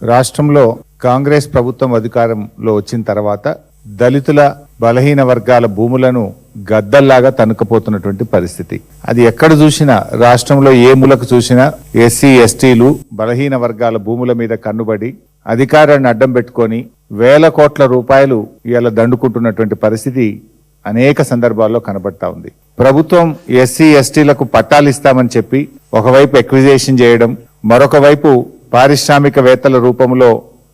రాష్ట్రంలో కాంగ్రెస్ ప్రభుత్వం అధికారంలో వచ్చిన తర్వాత దళితుల బలహీన వర్గాల భూములను గద్దల్లాగా తనుకపోతున్నటువంటి పరిస్థితి. అది ఎక్కడ చూసినా, రాష్ట్రంలో ఏ మూలకు చూసినా ఎస్సీ ఎస్టీలు బలహీన వర్గాల భూముల మీద కన్నుబడి అధికారాన్ని అడ్డం పెట్టుకొని వేల కోట్ల రూపాయలు ఇలా దండుకుంటున్నటువంటి పరిస్థితి అనేక సందర్భాల్లో కనబడతా ఉంది. ప్రభుత్వం ఎస్సీ ఎస్టీలకు పట్టాలు ఇస్తామని చెప్పి ఒకవైపు ఎక్విజేషన్ చేయడం, మరొక వైపు పారిశ్రామికవేత్తల రూపంలో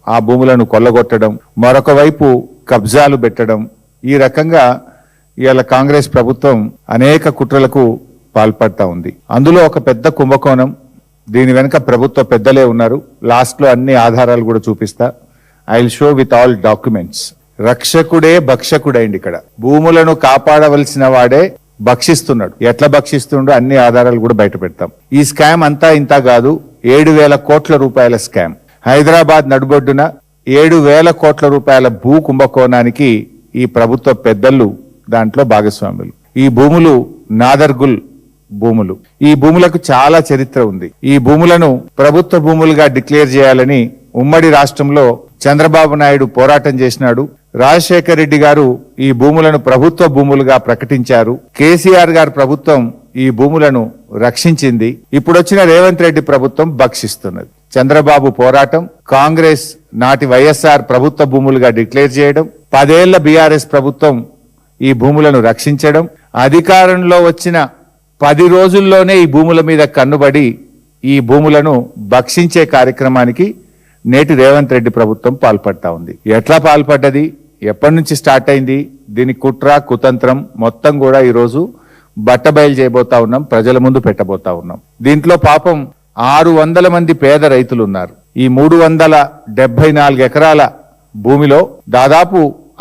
ఆ భూములను కొల్లగొట్టడం, మరొక వైపు కబ్జాలు పెట్టడం, ఈ రకంగా ఇవాళ కాంగ్రెస్ ప్రభుత్వం అనేక కుట్రలకు పాల్పడతా ఉంది. అందులో ఒక పెద్ద కుంభకోణం. దీని వెనుక ప్రభుత్వ పెద్దలే ఉన్నారు. లాస్ట్ లో అన్ని ఆధారాలు కూడా చూపిస్తా. I will show with all documents. రక్షకుడే భక్షకుడైంది. ఇక్కడ భూములను కాపాడవలసిన వాడే భక్షిస్తున్నాడు. ఎట్లా భక్షిస్తుండో అన్ని ఆధారాలు కూడా బయట పెడతాం. ఈ స్కామ్ అంతా ఇంత కాదు. 7,000 కోట్ల రూపాయల స్కామ్. హైదరాబాద్ నడుబొడ్డున 7,000 కోట్ల రూపాయల భూ కుంభకోణానికి ఈ ప్రభుత్వ పెద్దలు దాంట్లో భాగస్వాములు. ఈ భూములు నాదర్గుల్ భూములు. ఈ భూములకు చాలా చరిత్ర ఉంది. ఈ భూములను ప్రభుత్వ భూములుగా డిక్లేర్ చేయాలని ఉమ్మడి రాష్ట్రంలో చంద్రబాబు నాయుడు పోరాటం చేసినాడు. రాజశేఖర్ రెడ్డి గారు ఈ భూములను ప్రభుత్వ భూములుగా ప్రకటించారు. కేసీఆర్ గారి ప్రభుత్వం ఈ భూములను రక్షించింది. ఇప్పుడు వచ్చిన రేవంత్ రెడ్డి ప్రభుత్వం భక్షిస్తున్నది. చంద్రబాబు పోరాటం, కాంగ్రెస్ నాటి వైఎస్ఆర్ ప్రభుత్వ భూములుగా డిక్లేర్ చేయడం, 10 ఏళ్ల బీఆర్ఎస్ ప్రభుత్వం ఈ భూములను రక్షించడం, అధికారంలో వచ్చిన 10 రోజుల్లోనే ఈ భూముల మీద కన్నుబడి ఈ భూములను భక్షించే కార్యక్రమానికి నేటి రేవంత్ రెడ్డి ప్రభుత్వం పాల్పడతా ఉంది. ఎట్లా పాల్పడ్డది, ఎప్పటి నుంచి స్టార్ట్ అయింది, దీని కుట్ర కుతంత్రం మొత్తం కూడా ఈరోజు బట్టబయలు చేయబోతా ఉన్నాం, ప్రజల ముందు పెట్టబోతా ఉన్నాం. దీంట్లో పాపం 600 మంది పేద రైతులు ఉన్నారు. ఈ 374 ఎకరాల భూమిలో దాదాపు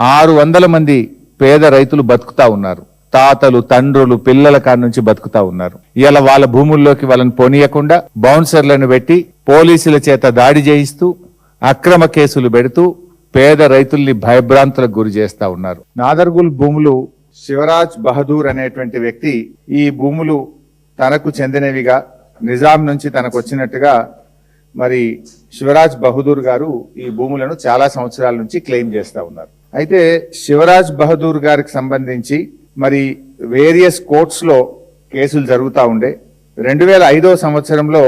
600 మంది పేద రైతులు బతుకుతా ఉన్నారు. తాతలు, తండ్రులు, పిల్లల కాడ నుంచి బతుకుతా ఉన్నారు. ఇలా వాళ్ళ భూముల్లోకి వాళ్ళని పోనీయకుండా బౌన్సర్లను పెట్టి పోలీసుల చేత దాడి చేయిస్తూ అక్రమ కేసులు పెడుతూ పేద రైతుల్ని భయభ్రాంతులకు గురి చేస్తా ఉన్నారు. నాదర్గుల్ భూములు శివరాజ్ బహదూర్ అనేటువంటి వ్యక్తి ఈ భూములు తనకు చెందినవిగా, నిజాం నుంచి తనకు వచ్చినట్టుగా మరి శివరాజ్ బహదూర్ గారు ఈ భూములను చాలా సంవత్సరాల నుంచి క్లెయిమ్ చేస్తా ఉన్నారు. అయితే శివరాజ్ బహదూర్ గారికి సంబంధించి మరి వేరియస్ కోర్ట్స్ లో కేసులు జరుగుతూ ఉండే. 2005వ సంవత్సరంలో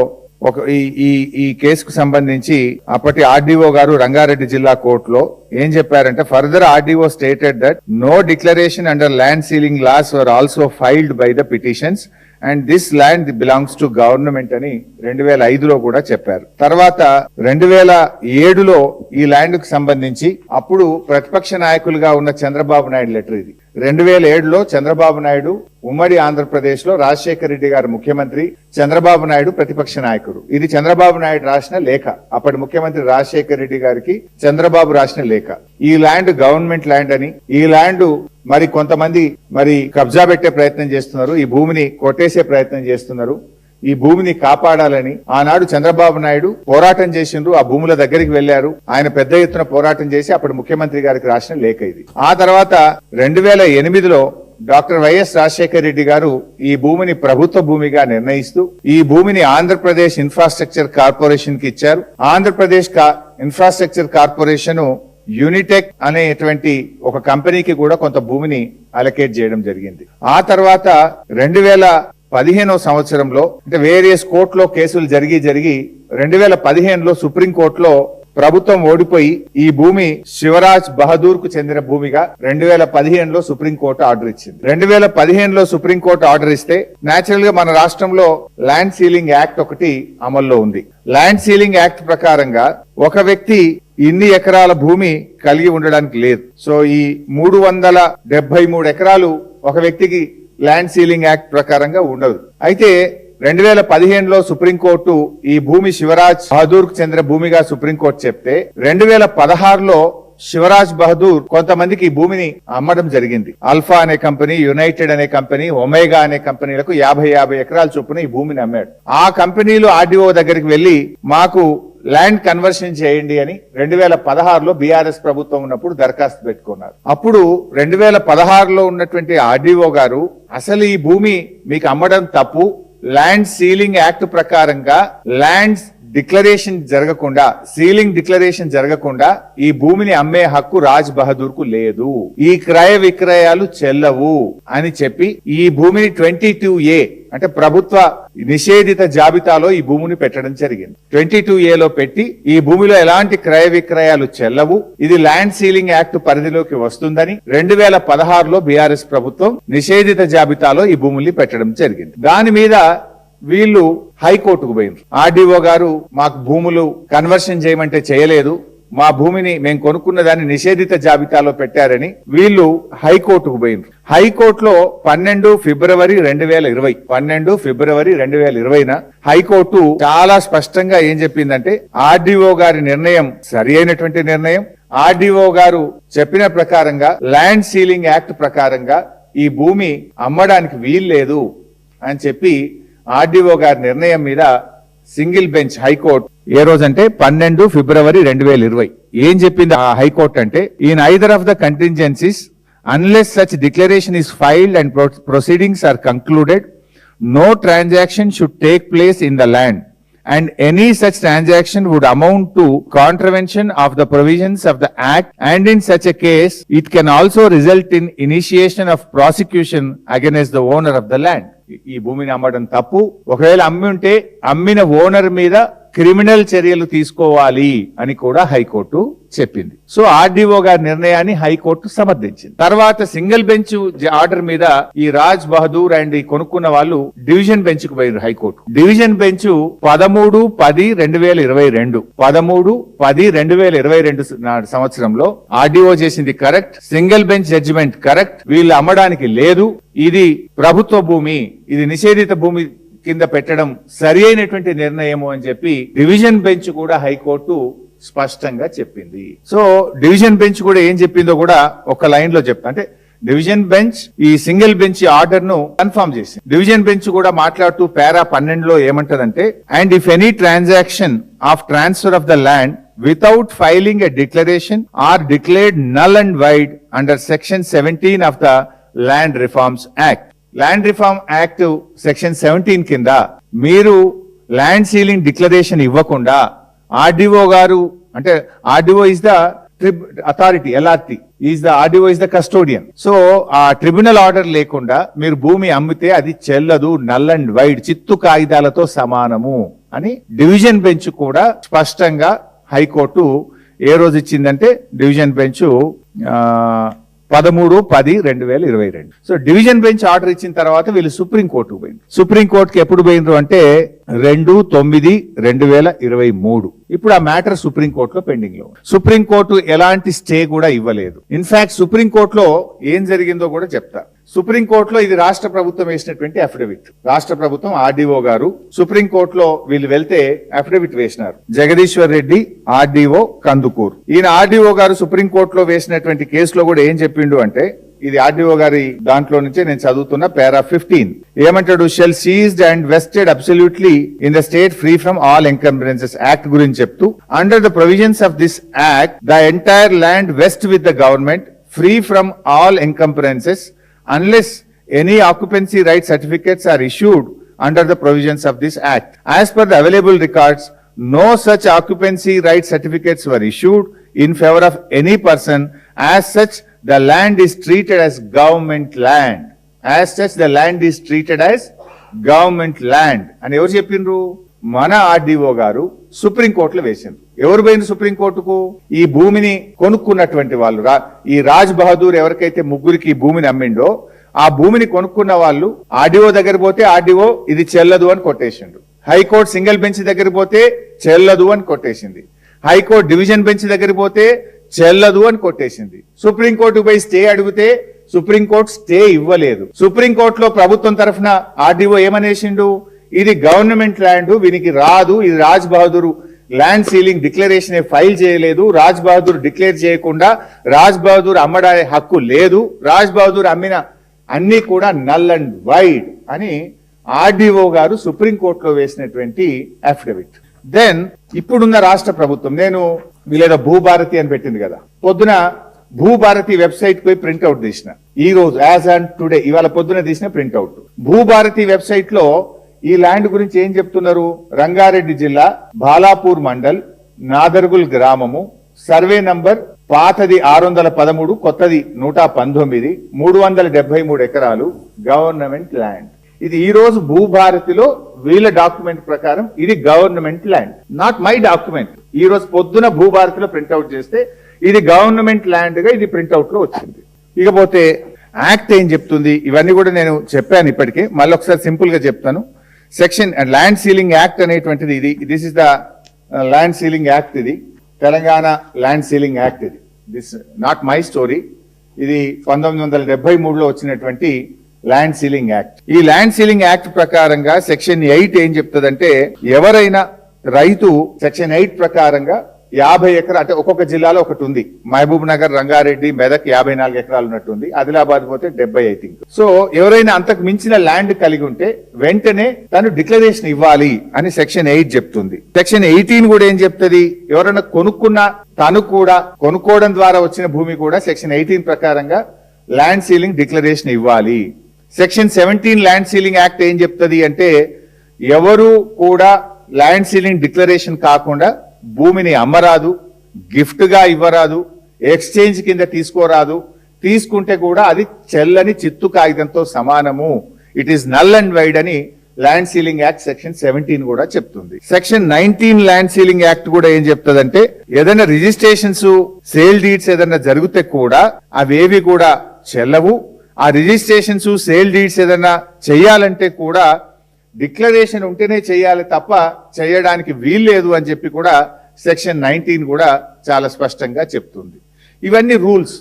ఈ కేసుకు సంబంధించి అప్పటి ఆర్డీఓ గారు రంగారెడ్డి జిల్లా కోర్టులో ఏం చెప్పారంటే, further RDO stated that no declaration under land ceiling laws were also filed by the petitions and this land belongs to government అని 2005లో కూడా చెప్పారు. తర్వాత 2007లో ఈ ల్యాండ్ కు సంబంధించి అప్పుడు ప్రతిపక్ష నాయకులుగా ఉన్న చంద్రబాబు నాయుడు లెటర్ ఇది. 2007లో చంద్రబాబు నాయుడు ఉమ్మడి ఆంధ్రప్రదేశ్ లో రాజశేఖర్ రెడ్డి గారు ముఖ్యమంత్రి, చంద్రబాబు నాయుడు ప్రతిపక్ష నాయకుడు. ఇది చంద్రబాబు నాయుడు రాసిన లేఖ. అప్పటి ముఖ్యమంత్రి రాజశేఖర్ రెడ్డి గారికి చంద్రబాబు రాసిన లేఖ. ఈ ల్యాండ్ గవర్నమెంట్ ల్యాండ్ అని, ఈ ల్యాండ్ మరి కొంతమంది మరి కబ్జా పెట్టే ప్రయత్నం చేస్తున్నారు, ఈ భూమిని కొట్టేసే ప్రయత్నం చేస్తున్నారు, ఈ భూమిని కాపాడాలని ఆనాడు చంద్రబాబు నాయుడు పోరాటం చేసిండ్రు. ఆ భూముల దగ్గరికి వెళ్లారు. ఆయన పెద్ద ఎత్తున పోరాటం చేసి అప్పుడు ముఖ్యమంత్రి గారికి రాసిన లేఖ ఇది. ఆ తర్వాత 2008లో డాక్టర్ వైఎస్ రాజశేఖర్ రెడ్డి గారు ఈ భూమిని ప్రభుత్వ భూమిగా నిర్ణయిస్తూ ఈ భూమిని ఆంధ్రప్రదేశ్ ఇన్ఫ్రాస్ట్రక్చర్ కార్పొరేషన్ కి ఇచ్చారు. ఆంధ్రప్రదేశ్ ఇన్ఫ్రాస్ట్రక్చర్ కార్పొరేషన్ యూనిటెక్ అనేటువంటి ఒక కంపెనీకి కూడా కొంత భూమిని అలొకేట్ చేయడం జరిగింది. ఆ తర్వాత 2015వ సంవత్సరంలో అంటే వేరియస్ కోర్టులో కేసులు జరిగి 2015లో సుప్రీంకోర్టులో ప్రభుత్వం ఓడిపోయి ఈ భూమి శివరాజ్ బహదూర్ కు చెందిన భూమిగా 2015లో సుప్రీంకోర్టు ఆర్డర్ ఇచ్చింది. 2015లో సుప్రీంకోర్టు ఆర్డర్ ఇస్తే నేచురల్ గా మన రాష్ట్రంలో ల్యాండ్ సీలింగ్ యాక్ట్ ఒకటి అమల్లో ఉంది. ల్యాండ్ సీలింగ్ యాక్ట్ ప్రకారంగా ఒక వ్యక్తి ఇన్ని ఎకరాల భూమి కలిగి ఉండడానికి లేదు. సో ఈ 373 ఎకరాలు ఒక వ్యక్తికి ల్యాండ్ సీలింగ్ యాక్ట్ ప్రకారంగా ఉండదు. అయితే 2015లో సుప్రీంకోర్టు ఈ భూమి శివరాజ్ బహదూర్ కు చెందిన భూమిగా సుప్రీంకోర్టు చెప్తే 2016లో శివరాజ్ బహదూర్ కొంతమందికి ఈ భూమిని అమ్మడం జరిగింది. అల్ఫా అనే కంపెనీ, యునైటెడ్ అనే కంపెనీ, ఒమేగా అనే కంపెనీలకు 50 ఎకరాల చొప్పున ఈ భూమిని అమ్మాడు. ఆ కంపెనీలు ఆర్డీఓ దగ్గరికి వెళ్లి మాకు ల్యాండ్ కన్వర్షన్ చేయండి అని 2016లో బీఆర్ఎస్ ప్రభుత్వం ఉన్నప్పుడు దరఖాస్తు పెట్టుకున్నారు. అప్పుడు 2016లో ఉన్నటువంటి ఆర్డీఓ గారు అసలు ఈ భూమి మీకు అమ్మడం తప్పు, ల్యాండ్ సీలింగ్ యాక్ట్ ప్రకారంగా ల్యాండ్స్ డిక్లరేషన్ జరగకుండా, సీలింగ్ డిక్లరేషన్ జరగకుండా ఈ భూమిని అమ్మే హక్కు రాజ్ బహదూర్ కు లేదు, ఈ క్రయ విక్రయాలు చెల్లవు అని చెప్పి ఈ భూమిని 22A అంటే ప్రభుత్వ నిషేధిత జాబితాలో ఈ భూమిని పెట్టడం జరిగింది. 22A పెట్టి ఈ భూమిలో ఎలాంటి క్రయ విక్రయాలు చెల్లవు, ఇది ల్యాండ్ సీలింగ్ యాక్ట్ పరిధిలోకి వస్తుందని 2016లో బీఆర్ఎస్ ప్రభుత్వం నిషేధిత జాబితాలో ఈ భూముల్ని పెట్టడం జరిగింది. దాని మీద వీళ్ళు హైకోర్టుకు పోయినారు. ఆర్డీఓ గారు మాకు భూములు కన్వర్షన్ చేయమంటే చేయలేదు, మా భూమిని మేము కొనుక్కున్న దాన్ని నిషేధిత జాబితాలో పెట్టారని వీళ్ళు హైకోర్టుకు పోయినారు. హైకోర్టులో 12 ఫిబ్రవరి 2020న హైకోర్టు చాలా స్పష్టంగా ఏం చెప్పిందంటే ఆర్డీఓ గారి నిర్ణయం సరి అయినటువంటి నిర్ణయం. ఆర్డీఓ గారు చెప్పిన ప్రకారంగా ల్యాండ్ సీలింగ్ యాక్ట్ ప్రకారంగా ఈ భూమి అమ్మడానికి వీల్లేదు అని చెప్పి ఆర్డీఓ గారి నిర్ణయం మీద సింగిల్ బెంచ్ హైకోర్టు ఏ రోజంటే 12 ఫిబ్రవరి 2020 ఏం చెప్పింది ఆ హైకోర్టు అంటే, in either of the contingencies unless such declaration is filed and proceedings are concluded no transaction should take place in the land and any such transaction would amount to contravention of the provisions of the act, and in such a case it can also result in initiation of prosecution against the owner of the land. ఈ భూమిని అమ్మడం తప్పు, ఒకవేళ అమ్మి ఉంటే అమ్మిన owner మీద criminal చర్యలు తీసుకోవాలి అని కూడా హైకోర్టు చెప్పింది. సో ఆర్డీఓ గారి నిర్ణయాన్ని హైకోర్టు సమర్థించింది. తర్వాత సింగిల్ బెంచ్ ఆర్డర్ మీద ఈ రాజ్ బహదూర్ అండ్ ఈ కొనుక్కున్న వాళ్ళు డివిజన్ బెంచ్ కు పోయారు హైకోర్టు. డివిజన్ బెంచ్ 13/10/2022 సంవత్సరంలో ఆర్డీఓ చేసింది correct, single bench judgement correct, వీళ్ళు అమ్మడానికి లేదు, ఇది ప్రభుత్వ భూమి, ఇది నిషేధిత భూమి కింద పెట్టడం సరి అయినటువంటి నిర్ణయము అని చెప్పి డివిజన్ బెంచ్ కూడా హైకోర్టు స్పష్టంగా చెప్పింది. సో డివిజన్ బెంచ్ కూడా ఏం చెప్పిందో కూడా ఒక లైన్ లో చెప్తా, అంటే డివిజన్ బెంచ్ ఈ సింగిల్ బెంచ్ ఆర్డర్ ను కన్ఫర్మ్ చేసింది. డివిజన్ బెంచ్ కూడా మాట్లాడుతూ పారా 12లో ఏమంటదంటే, and if any transaction of transfer of the land without filing a declaration are declared null and void under section 17 of the Land Reforms Act. Land reform act section 17 కింద మీరు land ceiling declaration ఇవ్వకుండా RDO గారు, అంటే RDO is the authority, LRT RDO is the custodian. So ఆ tribunal order లేకుండా మీరు భూమి అమ్మితే అది చెల్లదు, నల్ అండ్ వైడ్, చిత్తు కాగితాలతో సమానము అని డివిజన్ బెంచ్ కూడా స్పష్టంగా హైకోర్టు ఏ రోజు ఇచ్చిందంటే division bench 13/10/2022. So division bench order ఇచ్చిన తర్వాత వీళ్ళు సుప్రీం కోర్టుకు పోయింది. సుప్రీం కోర్టుకి ఎప్పుడు పోయినరు అంటే 2/9/2023. ఇప్పుడు ఆ మ్యాటర్ సుప్రీం కోర్టులో పెండింగ్ లో. సుప్రీం కోర్టు ఎలాంటి స్టే కూడా ఇవ్వలేదు. ఇన్ఫాక్ట్ సుప్రీం కోర్టులో ఏం జరిగిందో కూడా చెప్తా. సుప్రీం కోర్టులో ఇది రాష్ట్ర ప్రభుత్వం వేసినటువంటి అఫిడవిట్. రాష్ట్ర ప్రభుత్వం ఆర్డీఓ గారు సుప్రీం కోర్టులో వీళ్ళు వెళ్తే అఫిడవిట్ వేసినారు. జగదీశ్వర్ రెడ్డి ఆర్డీఓ కందుకూరు. ఈయన ఆర్డీఓ గారు సుప్రీం కోర్టులో వేసినటువంటి కేసులో కూడా ఏం చెప్పిండు అంటే, ఇది ఆర్డీఓ గారి దాంట్లో నుంచే నేను చదువుతున్న పారా 15 ఏమంటాడు, shall seized and vested absolutely in the State free from all encumbrances act గురించి చెప్తూ, under the provisions of this act the entire land vest with the government free from all encumbrances unless any occupancy right certificates are issued under the provisions of this act. As per the available records, no such occupancy right certificates were issued in favor of any person. As such, the land is treated as government land. As such, the land is treated as government land. And ఎవరు చెప్పిండ్రు? మన RDO గారు supreme కోర్టులో వేసిండ్రు. ఎవరు పోయింది supreme కోర్టుకు? ఈ భూమిని కొనుక్కున్నటువంటి వాళ్ళు, ఈ రాజ్ బహదూర్ ఎవరికైతే ముగ్గురికి ఈ భూమిని అమ్మిండో ఆ భూమిని కొనుక్కున్న వాళ్ళు ఆర్డీఓ దగ్గర పోతే ఆర్డీఓ ఇది చెల్లదు అని కొట్టేసిండు. హైకోర్టు సింగిల్ బెంచ్ దగ్గర పోతే చెల్లదు అని కొట్టేసింది. హైకోర్టు డివిజన్ బెంచ్ దగ్గర పోతే చెల్లదు అని కొట్టేసింది. సుప్రీంకోర్టు పోయి స్టే అడిగితే సుప్రీంకోర్టు స్టే ఇవ్వలేదు. సుప్రీంకోర్టులో ప్రభుత్వం తరఫున ఆర్డీఓ ఏమనేసిండు, ఇది గవర్నమెంట్ ల్యాండ్, వీనికి రాదు, ఇది Raj Bahadur land ceiling declaration file చేయలేదు, రాజ్ బహదూర్ డిక్లేర్ చేయకుండా రాజ్ బహదూర్ అమ్మడానికి హక్కు లేదు, రాజ్ బహదూర్ అమ్మిన అన్ని కూడా నల్ అండ్ వైడ్ అని ఆర్డీఓ గారు సుప్రీంకోర్టులో వేసినటువంటి అఫిడవిట్. దెన్ ఇప్పుడున్న రాష్ట్ర ప్రభుత్వం, నేను వీళ్ళేదో భూభారతి అని పెట్టింది కదా, పొద్దున భూభారతి వెబ్సైట్ పోయి ప్రింట్అవుట్ తీసిన, ఈ రోజు యాజ్ అండ్ టుడే ఇవాళ పొద్దున తీసిన ప్రింట్అవుట్. భూభారతి వెబ్సైట్ లో ఈ ల్యాండ్ గురించి ఏం చెప్తున్నారు? రంగారెడ్డి జిల్లా బాలాపూర్ మండల్ నాదర్గుల్ గ్రామము, సర్వే నంబర్ పాతది 613, కొత్తది 119, 373 ఎకరాలు గవర్నమెంట్ ల్యాండ్. ఇది ఈ రోజు భూభారతిలో వీళ్ళ డాక్యుమెంట్ ప్రకారం ఇది government land, not my document. ఈ రోజు పొద్దున భూభారతిలో ప్రింట్అవుట్ చేస్తే ఇది గవర్నమెంట్ ల్యాండ్ గా ఇది ప్రింట్అవుట్ లో వచ్చింది. ఇకపోతే యాక్ట్ ఏం చెప్తుంది? ఇవన్నీ కూడా నేను చెప్పాను ఇప్పటికే, మళ్ళీ ఒకసారి సింపుల్ గా చెప్తాను. సెక్షన్ ల్యాండ్ సీలింగ్ యాక్ట్ అనేటువంటిది ఇది, this is the land ceiling act. ఇది తెలంగాణ ల్యాండ్ సీలింగ్ యాక్ట్. ఇది దిస్ నాట్ మై స్టోరీ. ఇది 1973లో వచ్చినటువంటి ల్యాండ్ సీలింగ్ యాక్ట్. ఈ ల్యాండ్ సీలింగ్ యాక్ట్ ప్రకారంగా సెక్షన్ 8 ఏం చెప్తుందంటే, ఎవరైనా రైతు సెక్షన్ 8 ప్రకారంగా 50 ఎకరాలు, అంటే ఒక్కొక్క జిల్లాలో ఒకటి ఉంది. మహబూబ్ నగర్, రంగారెడ్డి, మెదక్ 54 ఎకరాలు ఉన్నట్టుంది. ఆదిలాబాద్ పోతే 70 ఐ థింక్. సో ఎవరైనా అంతకు మించిన ల్యాండ్ కలిగి ఉంటే వెంటనే తను డిక్లరేషన్ ఇవ్వాలి అని సెక్షన్ 8 చెప్తుంది. సెక్షన్ 18 కూడా ఏం చెప్తుంది? ఎవరైనా కొనుక్కున్నా తను కూడా కొనుక్కోవడం ద్వారా వచ్చిన భూమి కూడా సెక్షన్ 18 ప్రకారంగా ల్యాండ్ సీలింగ్ డిక్లరేషన్ ఇవ్వాలి. సెక్షన్ 17 ల్యాండ్ సీలింగ్ యాక్ట్ ఏం చెప్తుంది అంటే, ఎవరు కూడా ల్యాండ్ సీలింగ్ డిక్లరేషన్ కాకుండా భూమిని అమ్మరాదు, గిఫ్ట్ గా ఇవ్వరాదు, ఎక్స్చేంజ్ కింద తీసుకోరాదు. తీసుకుంటే కూడా అది చెల్లని చిత్తు కాగితంతో సమానము. It is null and wide అని ల్యాండ్ సీలింగ్ యాక్ట్ సెక్షన్ 17 కూడా చెప్తుంది. సెక్షన్ 19 ల్యాండ్ సీలింగ్ యాక్ట్ కూడా ఏం చెప్తుందంటే, ఏదైనా రిజిస్ట్రేషన్స్, సేల్ డీడ్స్ ఏదైనా జరిగితే కూడా అవేవి కూడా చెల్లవు. ఆ రిజిస్ట్రేషన్స్, సేల్ డీడ్స్ ఏదైనా చేయాలంటే కూడా డిక్లరేషన్ ఉంటేనే చేయాలి తప్ప చేయడానికి వీల్లేదు అని చెప్పి కూడా సెక్షన్ 19 కూడా చాలా స్పష్టంగా చెప్తుంది. ఇవన్నీ రూల్స్.